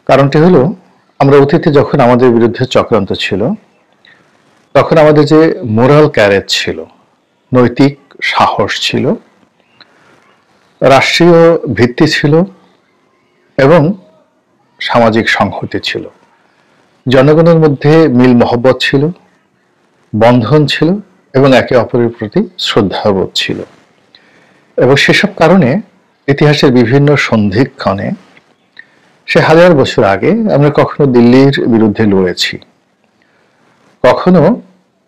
কারণটি হলো, আমরা অতীতে যখন আমাদের বিরুদ্ধে চক্রান্ত ছিল, তখন আমাদের যে মোরাল ক্যারেজ ছিল, নৈতিক সাহস ছিল, রাষ্ট্রীয় ভিত্তি ছিল এবং সামাজিক সংহতি ছিল, জনগণের মধ্যে মিল মহব্বত ছিল, বন্ধন ছিল এবং একে অপরের প্রতি শ্রদ্ধাবোধ ছিল। এবং সেসব কারণে ইতিহাসের বিভিন্ন সন্ধিক্ষণে সে হাজার বছর আগে আমরা কখনো দিল্লির বিরুদ্ধে লড়েছি, কখনো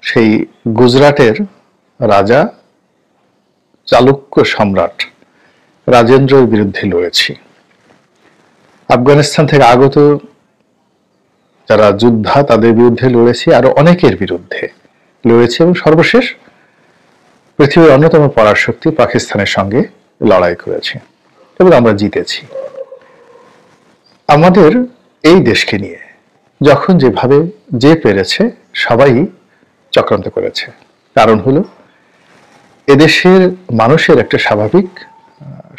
সেই গুজরাটের রাজা চালুক্য সম্রাট রাজেন্দ্রের বিরুদ্ধে লড়েছি, আফগানিস্তান থেকে আগত যারা যোদ্ধা তাদের বিরুদ্ধে লড়েছি, আরো অনেকের বিরুদ্ধে লড়েছি এবং সর্বশেষ পৃথিবীর অন্যতম পরাশক্তি পাকিস্তানের সঙ্গে লড়াই করেছি এবং আমরা জিতেছি। আমাদের এই দেশকে নিয়ে যখন যেভাবে যে পেরেছে সবাই চক্রান্ত করেছে। কারণ হলো, এদেশের মানুষের একটা স্বাভাবিক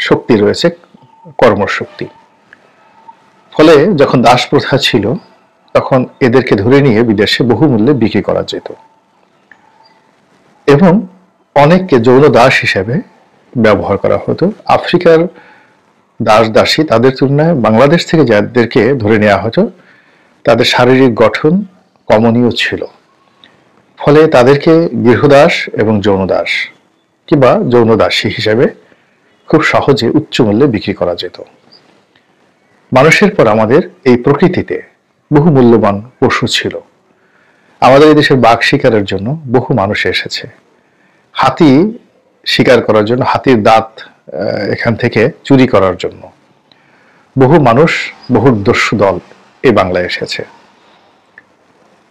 শক্তি রয়েছে, কর্মশক্তি। ফলে যখন দাস প্রথা ছিল তখন এদেরকে ধরে নিয়ে বিদেশে বহুমূল্যে বিক্রি করা যেত এবং অনেককে যৌন দাস হিসেবে ব্যবহার করা হতো। আফ্রিকার দাস দাসী তাদের তুলনায় বাংলাদেশ থেকে যাদেরকে ধরে নেওয়া হতো তাদের শারীরিক গঠন কমনীয় ছিল, ফলে তাদেরকে গৃহদাস এবং যৌনদাস কিংবা যৌনদাসী হিসেবে খুব সহজে উচ্চ মূল্যে বিক্রি করা যেত। মানুষের পর আমাদের এই প্রকৃতিতে বহু মূল্যবান পশু ছিল। আমাদের এই দেশের বাঘ শিকারের জন্য বহু মানুষ এসেছে, হাতি শিকার করার জন্য, হাতির দাঁত এখান থেকে চুরি করার জন্য বহু মানুষ, বহু দস্যু দল এই বাংলায় এসেছে।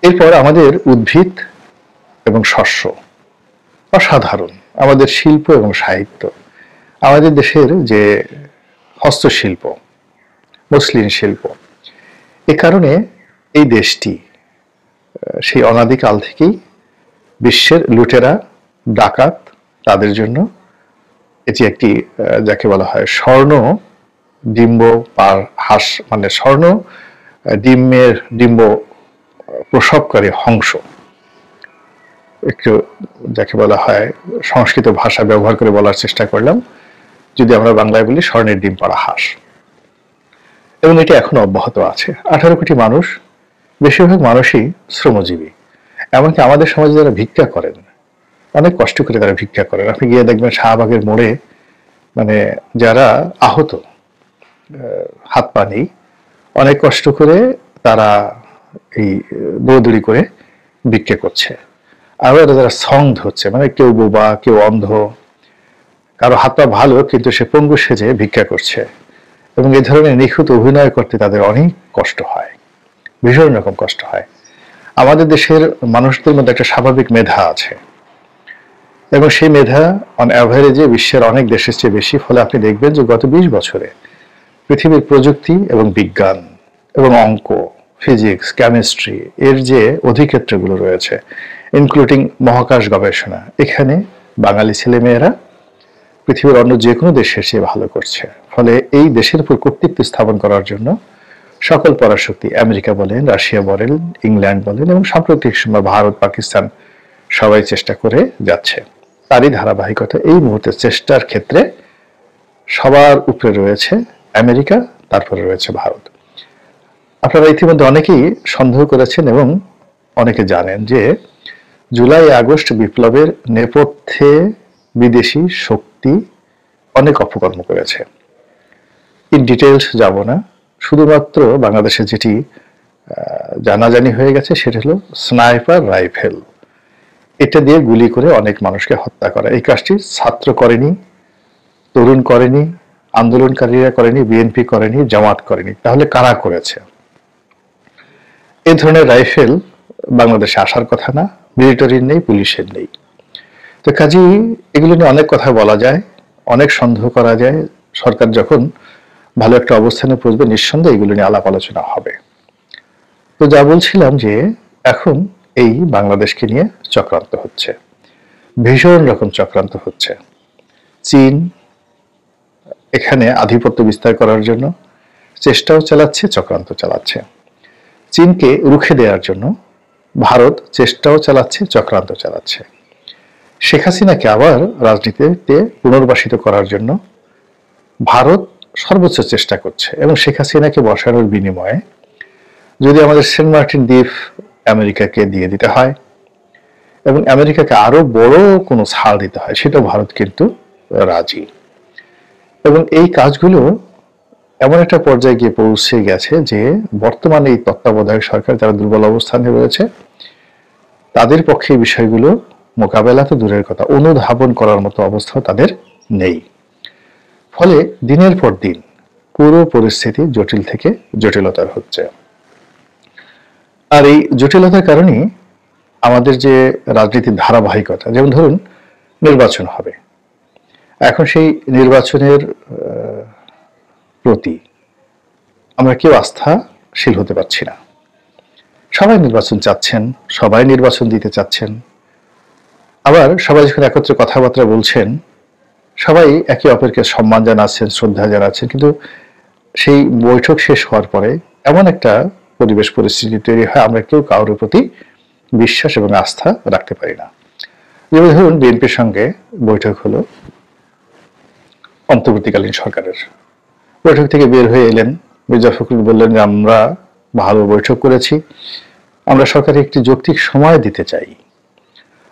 এরপর আমাদের উদ্ভিদ এবং শস্য অসাধারণ, আমাদের শিল্প এবং সাহিত্য, আমাদের দেশের যে হস্তশিল্প, মসলিন শিল্প, এ কারণে এই দেশটি সেই অনাদিকাল থেকেই বিশ্বের লুটেরা, ডাকাত তাদের জন্য এটি একটি যাকে বলা হয় স্বর্ণ ডিম্ব হাঁস, মানে স্বর্ণ ডিম্ব প্রসবকারী হংস, একটু যাকে বলা হয় সংস্কৃত ভাষা ব্যবহার করে বলার চেষ্টা করলাম, যদি আমরা বাংলায় বলি স্বর্ণের ডিম পাড়া হাঁস। এবং এটি এখনো অব্যাহত আছে। 18 কোটি মানুষ, বেশিরভাগ মানুষই শ্রমজীবী। এমনকি আমাদের সমাজে যারা ভিক্ষা করেন, অনেক কষ্ট করে তারা ভিক্ষা করেন। আপনি গিয়ে দেখবেন শাহবাগের মোড়ে, মানে যারা আহত, হাত পা নেই, অনেক কষ্ট করে তারা এই দৌড়দৌড়ি করে ভিক্ষা করছে। আর যারা সং ধরছে, মানে কেউ বোবা, কেউ অন্ধ, কারো হাত পা ভালো কিন্তু সে পঙ্গু সেজে ভিক্ষা করছে। এবং এই ধরনের নিখুঁত অভিনয় করতে তাদের অনেক কষ্ট হয়, ভীষণ রকম কষ্ট হয়। আমাদের দেশের মানুষদের মধ্যে একটা স্বাভাবিক মেধা আছে এবং সেই মেধা অন অ্যাভারেজে বিশ্বের অনেক দেশের চেয়ে বেশি। ফলে আপনি দেখবেন যে গত 20 বছরে পৃথিবীর প্রযুক্তি এবং বিজ্ঞান এবং অঙ্ক, ফিজিক্স, কেমিস্ট্রি এর যে অধিক্ষেত্রগুলো রয়েছে, ইনক্লুডিং মহাকাশ গবেষণা, এখানে বাঙালি ছেলেমেয়েরা পৃথিবীর অন্য যে কোনো দেশের চেয়ে ভালো করছে। ফলে এই দেশের উপর কর্তৃত্ব স্থাপন করার জন্য সকল পরাশক্তি, আমেরিকা বলেন, রাশিয়া বলেন, ইংল্যান্ড বলেন এবং সাম্প্রতিক সময় ভারত, পাকিস্তান সবাই চেষ্টা করে যাচ্ছে। তারই ধারাবাহিকতা এই মুহূর্তে চেষ্টার ক্ষেত্রে সবার উপরে রয়েছে আমেরিকা, তারপরে রয়েছে ভারত। আপনারা ইতিমধ্যে অনেকেই সন্দেহ করেছেন এবং অনেকে জানেন যে জুলাই আগস্ট বিপ্লবের নেপথ্যে বিদেশি শক্তি অনেক অপকর্ম করেছে। ইন ডিটেলস যাব না, শুধুমাত্র বাংলাদেশে যেটি জানাজানি হয়ে গেছে সেটা হলো স্নাইপার রাইফেল। এটা দিয়ে গুলি করে অনেক মানুষকে হত্যা করা। এই কাজটি ছাত্র করেনি, তরুণ করেনি, আন্দোলনকারীরা করেনি, বিএনপি করেনি, জামাত করেনি। তাহলে কারা করেছে? এই ধরনের রাইফেল বাংলাদেশে আসার কথা না, মিলিটারির নেই, পুলিশের নেই। তো কাজেই এগুলো নিয়ে অনেক কথা বলা যায়, অনেক সন্দেহ করা যায়। সরকার যখন ভালো একটা অবস্থানে পৌঁছবে নিঃসন্দেহে এগুলো নিয়ে আলাপ আলোচনা হবে। তো যা বলছিলাম যে এখন এই বাংলাদেশকে নিয়ে চক্রান্ত হচ্ছে, ভীষণ রকম চক্রান্ত হচ্ছে। চীন এখানে আধিপত্য বিস্তার করার জন্য চেষ্টাও চালাচ্ছে, চক্রান্ত চালাচ্ছে। চীনকে রুখে দেওয়ার জন্য ভারত চেষ্টাও চালাচ্ছে, চক্রান্ত চালাচ্ছে। শেখ হাসিনাকে আবার রাজনীতিতে পুনর্বাসিত করার জন্য ভারত সর্বোচ্চ চেষ্টা করছে, এবং শেখ হাসিনাকে বসানোর বিনিময়ে যদি আমাদের সেন্ট মার্টিন দ্বীপ আমেরিকাকে দিয়ে দিতে হয় এবং আমেরিকাকে আরো বড় কোনো ছাড় দিতে হয়, সেটা ভারত কিন্তু রাজি। এবং এই কাজগুলো এমন একটা পর্যায়ে গিয়ে পৌঁছে গেছে যে বর্তমানে এই তত্ত্বাবধায়ক সরকার যারা দুর্বল অবস্থানে রয়েছে তাদের পক্ষে এই বিষয়গুলো মোকাবেলা তো দূরের কথা, অনুধাবন করার মতো অবস্থাও তাদের নেই। ফলে দিনের পর দিন পুরো পরিস্থিতি জটিল থেকে জটিলতর হচ্ছে। আর এই জটিলতার কারণেই আমাদের যে রাজনীতির ধারাবাহিকতা, যেমন ধরুন নির্বাচন হবে, এখন সেই নির্বাচনের প্রতি আমরা কেউ আস্থাশীল হতে পারছি না। সবাই নির্বাচন চাচ্ছেন, সবাই নির্বাচন দিতে চাচ্ছেন, আবার সবাই যখন একত্রে কথাবার্তা বলছেন সবাই একে অপরকে সম্মান জানাচ্ছেন, শ্রদ্ধা জানাচ্ছেন, কিন্তু সেই বৈঠক শেষ হওয়ার পরে এমন একটা পরিবেশ পরিস্থিতি তৈরি হয় আমরা কেউ কারোর প্রতি বিশ্বাস এবং আস্থা রাখতে পারি না। যেমন ধরুন বিএনপির সঙ্গে বৈঠক হলো অন্তর্বর্তীকালীন সরকারের, বৈঠক থেকে বের হয়ে এলেন মির্জা ফখরুল, বললেন যে আমরা ভালো বৈঠক করেছি, আমরা সরকারে একটি যৌক্তিক সময় দিতে চাই।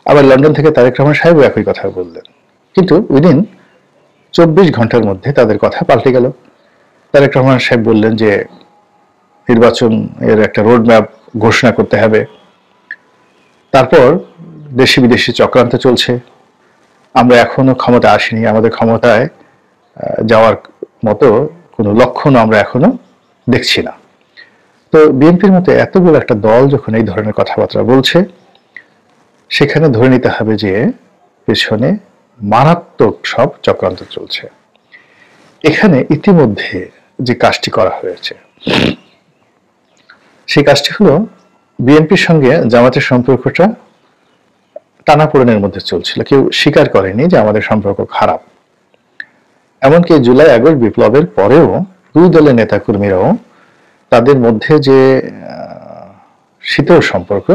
আবার লন্ডন থেকে তারেক রহমান সাহেবও একই কথা বললেন, কিন্তু উইদিন 24 ঘন্টার মধ্যে তাদের কথা পাল্টে গেল। তারেক রহমান সাহেব বললেন যে নির্বাচন এর একটা রোড ম্যাপ ঘোষণা করতে হবে, তারপর দেশি বিদেশি চক্রান্ত চলছে, আমরা এখনো ক্ষমতা আসিনি, আমাদের ক্ষমতায় যাওয়ার মতো কোনো লক্ষণ আমরা এখনো দেখছি না। তো বিএনপির মতো এত বড় একটা দল যখন এই ধরনের কথাবার্তা বলছে, সেখানে ধরে নিতে হবে যে পেছনে মারাত্মক সব চক্রান্ত চলছে। এখানে ইতিমধ্যে যে কাজটি করা হয়েছে সেই কাজটি হলো বিএনপির সঙ্গে জামাতের সম্পর্কটা টানাপোড়েনের মধ্যে চলছিল, কেউ স্বীকার করেনি যে আমাদের সম্পর্ক খারাপ। এমনকি জুলাই আগস্ট বিপ্লবের পরেও দুই দলের নেতাকর্মীরাও তাদের মধ্যে যে শীতল সম্পর্ক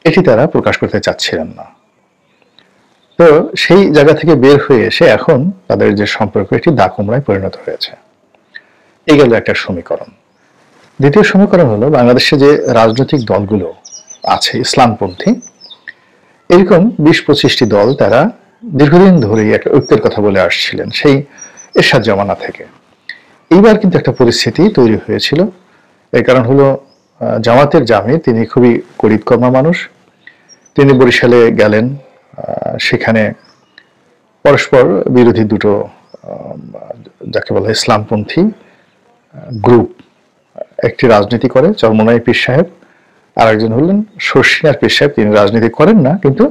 এটি তারা প্রকাশ করতে চাচ্ছিলেন না। তো সেই জায়গা থেকে বের হয়ে এসে এখন তাদের যে সম্পর্ক এটি দাকুমড়ায় পরিণত হয়েছে। এই গেল একটা সমীকরণ। দ্বিতীয় সমীকরণ হলো বাংলাদেশে যে রাজনৈতিক দলগুলো আছে ইসলামপন্থী, এরকম 20-25টি দল তারা দীর্ঘদিন ধরেই একটা ঐক্যের কথা বলে আসছিলেন সেই এরশাদ জমানা থেকে। এইবার কিন্তু একটা পরিস্থিতি তৈরি হয়েছিল। এর কারণ হলো জামাতের জামি, তিনি খুবই গরিবকর্মা মানুষ, তিনি বরিশালে গেলেন, সেখানে পরস্পর বিরোধী দুটো যাকে বলা ইসলামপন্থী গ্রুপ, একটি রাজনীতি করে চরমোনাই পীর সাহেব, আর একজন হলেন শর্ষিনার পীর সাহেব, তিনি রাজনীতি করেন না কিন্তু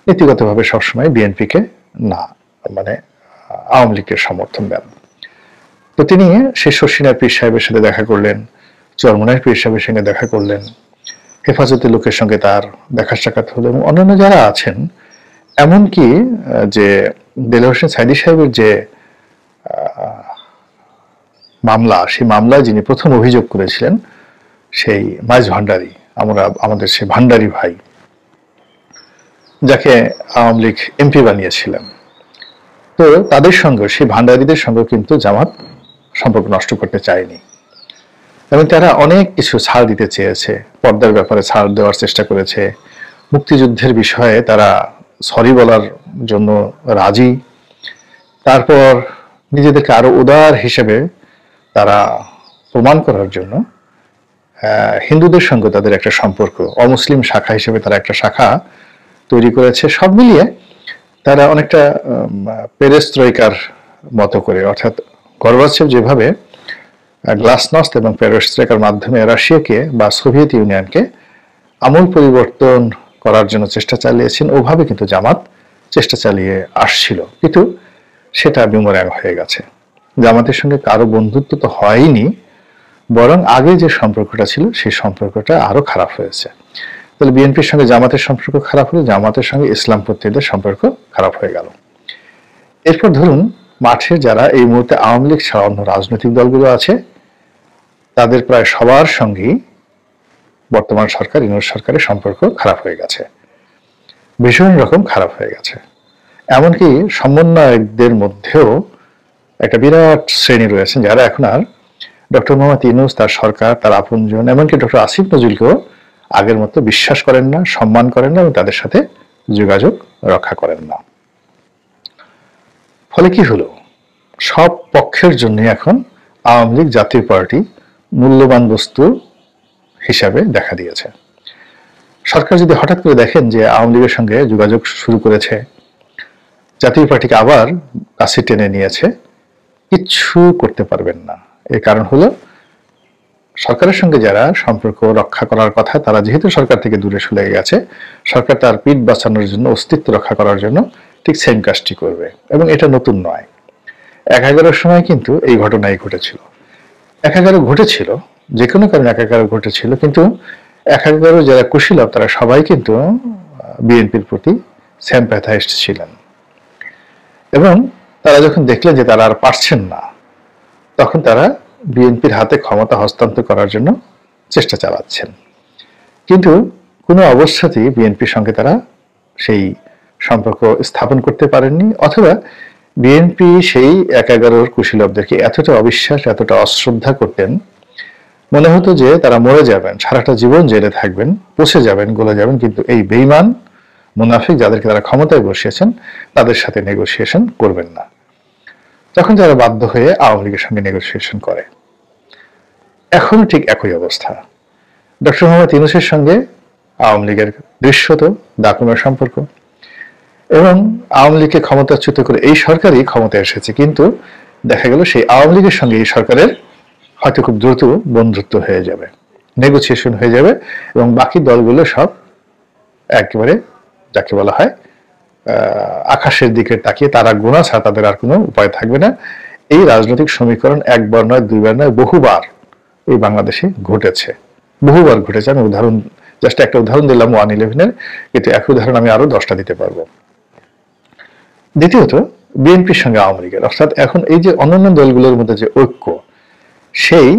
নীতিগতভাবে সবসময় বিএনপিকে না মানে আওয়ামী লীগের সমর্থন দেন। তো তিনি সেই শর্ষিনার পীর সাহেবের সাথে দেখা করলেন, চরমোনাই পীর সাহেবের সঙ্গে দেখা করলেন, হেফাজতের লোকের সঙ্গে তার দেখা সাক্ষাৎ হলো, এবং অন্যান্য যারা আছেন, এমনকি যে দেলোয়ার হোসেন সাইদী সাহেবের যে মামলা, সেই মামলায় যিনি প্রথম অভিযোগ করেছিলেন সেই মাইজ ভান্ডারী, আমাদের সেই ভান্ডারী ভাই যাকে আওয়ামী লীগ এমপি বানিয়েছিলেন, তো তাদের সঙ্গে সেই ভান্ডারীদের সঙ্গে কিন্তু জামাত সম্পর্ক নষ্ট করতে চায়নি এবং তারা অনেক কিছু ছাড় দিতে চেয়েছে, পর্দার ব্যাপারে ছাড় দেওয়ার চেষ্টা করেছে, মুক্তিযুদ্ধের বিষয়ে তারা সরি বলার জন্য রাজি, তারপর নিজেদেরকে আরো উদার হিসেবে তারা প্রমাণ করার জন্য হিন্দুদের সঙ্গে তাদের একটা সম্পর্ক, অমুসলিম শাখা হিসেবে তারা একটা শাখা তৈরি করেছে। সব মিলিয়ে তারা অনেকটা পেরেস্ত্রয়িকার মতো করে, অর্থাৎ গর্বাচেভ যেভাবে গ্লাসনস্ট এবং পেরেস্ত্রয়িকার মাধ্যমে রাশিয়াকে বা সোভিয়েত ইউনিয়নকে আমূল পরিবর্তন করার জন্য চেষ্টা চালিয়েছেন, ওভাবে কিন্তু জামাত চেষ্টা চালিয়ে আসছিল, কিন্তু সেটা বিমোরাং হয়ে গেছে। জামাতের সঙ্গে কারো বন্ধুত্ব তো হয়নি, বরং আগে যে সম্পর্কটা ছিল সেই সম্পর্কটা আরো খারাপ হয়েছে। তাহলে বিএনপির সঙ্গে জামাতের সম্পর্ক খারাপ হলে জামাতের সঙ্গে ইসলামপন্থীদের সম্পর্ক খারাপ হয়ে গেল। এরপর ধরুন মাঠে যারা এই মুহূর্তে আওয়ামী লীগ ছাড়া অন্য রাজনৈতিক দলগুলো আছে, তাদের প্রায় সবার সঙ্গেই বর্তমান সরকার ইউনূস সরকারের সম্পর্ক খারাপ হয়ে গেছে, ভীষণ রকম খারাপ হয়ে গেছে। এমনকি সমন্বয়কদের মধ্যেও একটা বিরাট শ্রেণী রয়েছেন যারা এখন আর ডক্টর মোহাম্মদ ইউনূস, তার সরকার, তার আপনজন, এমনকি ডক্টর আসিফ নজরুলকেও আগের মতো বিশ্বাস করেন না, সম্মান করেন না এবং তাদের সাথে যোগাযোগ রক্ষা করেন না। ফলে কি হলো, সব পক্ষের জন্য এখন আওয়ামী লীগ জাতীয় পার্টি মূল্যবান বস্তু হিসাবে দেখা দিয়েছে। সরকার যদি হঠাৎ করে দেখেন যে আওয়ামী লীগের সঙ্গে যোগাযোগ শুরু করেছে, জাতীয় পার্টিকে আবার কাছে টেনে নিয়েছে, কিচ্ছু করতে পারবেন না। এর কারণ হলো সরকারের সঙ্গে যারা সম্পর্ক রক্ষা করার কথা, তারা যেহেতু সরকার থেকে দূরে সরে গেছে, সরকার তার পিঠ বাঁচানোর জন্য, অস্তিত্ব রক্ষা করার জন্য ঠিক সেম কাজটি করবে। এবং এটা নতুন নয়, ১১ সময় কিন্তু এই ঘটনাই ঘটেছিল। ১১ ঘটেছিল, যে কোনো কারণে ১১ ঘটেছিল, কিন্তু ১১ যারা কুশীলব তারা সবাই কিন্তু বিএনপির প্রতি সিম্প্যাথাইজড ছিলেন এবং তারা যখন দেখলেন যে তারা আর পারছেন না, তখন তারা বিএনপির হাতে ক্ষমতা হস্তান্তর করার জন্য চেষ্টা চালাচ্ছেন। কিন্তু কোনো অবস্থাতেই বিএনপির সঙ্গে তারা সেই সম্পর্ক স্থাপন করতে পারেননি, অথবা বিএনপি সেই ১১ কুশীলবদেরকে এতটা অবিশ্বাস, এতটা অশ্রদ্ধা করতেন, মনে হতো যে তারা মরে যাবেন, সারাটা জীবন জেলে থাকবেন, পচে যাবেন, গলে যাবেন, কিন্তু এই বেঈমান মুনাফিক যাদেরকে তারা ক্ষমতায় বসিয়েছেন তাদের সাথে নেগোসিয়েশন করবেন না। তখন তারা বাধ্য হয়ে আওয়ামী লীগের সঙ্গে নেগোসিয়েশন করে। এখনো ঠিক একই অবস্থা। ডক্টর মোহাম্মদ ইউনূসের সঙ্গে আওয়ামী লীগের দৃশ্যত দাপুমের সম্পর্ক, এবং আওয়ামী লীগকে ক্ষমতাচ্যুত করে এই সরকারই ক্ষমতায় এসেছে, কিন্তু দেখা গেল সেই আওয়ামী লীগের সঙ্গে এই সরকারের হয়তো খুব দ্রুত বন্ধুত্ব হয়ে যাবে, নেগোসিয়েশন হয়ে যাবে, এবং বাকি দলগুলো সব একেবারে যাকে বলা হয় আকাশের দিকে তাকিয়ে তারা গোনা ছাড়া তাদের আর কোনো উপায় থাকবে না। এই রাজনৈতিক সমীকরণ একবার নয়, দুইবার নয়, বহুবার এই বাংলাদেশে ঘটেছে, বহুবার ঘটেছে। আমি জাস্ট একটা উদাহরণ দিলাম 1/11-এর, কিন্তু এক উদাহরণ আমি আরো 10টা দিতে পারবো। দ্বিতীয়ত, বিএনপির সঙ্গে আওয়ামী লীগের, অর্থাৎ এখন এই যে অন্যান্য দলগুলোর মধ্যে যে ঐক্য, সেই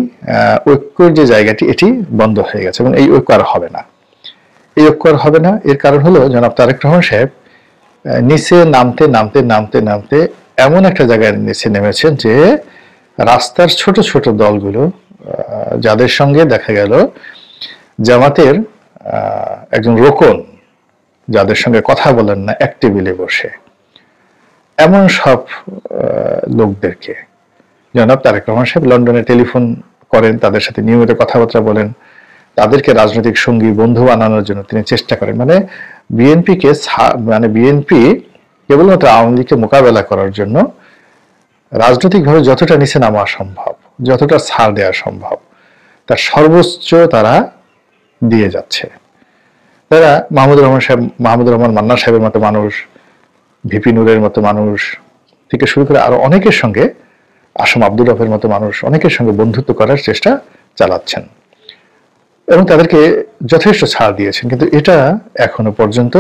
ঐক্যর যে জায়গাটি, এটি বন্ধ হয়ে গেছে এবং এই ঐক্য আর হবে না। এই ঐক্য আর হবে না, এর কারণ হলো জনাব তারেক রহমান সাহেব নিচে নামতে নামতে নামতে নামতে এমন একটা জায়গায় নিচে নেমেছেন যে রাস্তার ছোট ছোট দলগুলো, যাদের সঙ্গে দেখা গেল জামাতের একজন রোকন, যাদের সঙ্গে কথা বলেন না এক টেবিলে বসে, এমন সব লোকদেরকে জনাব তারেক রহমান সাহেব লন্ডনে টেলিফোন করেন, তাদের সাথে নিয়মিত কথাবার্তা বলেন, তাদেরকে রাজনৈতিক সঙ্গী, বন্ধু বানানোর জন্য তিনি চেষ্টা করেন। বিএনপি কেবলমাত্র আওয়ামী লীগকে মোকাবেলা করার জন্য রাজনৈতিকভাবে যতটা নিচে নামা সম্ভব, যতটা ছাড় দেওয়া সম্ভব, তার সর্বোচ্চ তারা দিয়ে যাচ্ছে। তারা মাহমুদুর রহমান মান্না সাহেবের মতো মানুষ, ভিপি নুরের মতো মানুষ থেকে শুরু করে আরো অনেকের সঙ্গে, আসম আব্দুল রফের মতো মানুষ, অনেকের সঙ্গে বন্ধুত্ব করার চেষ্টা চালাচ্ছেন এবং তাদেরকে যথেষ্ট ছাড় দিয়েছেন, কিন্তু এটা এখনো পর্যন্ত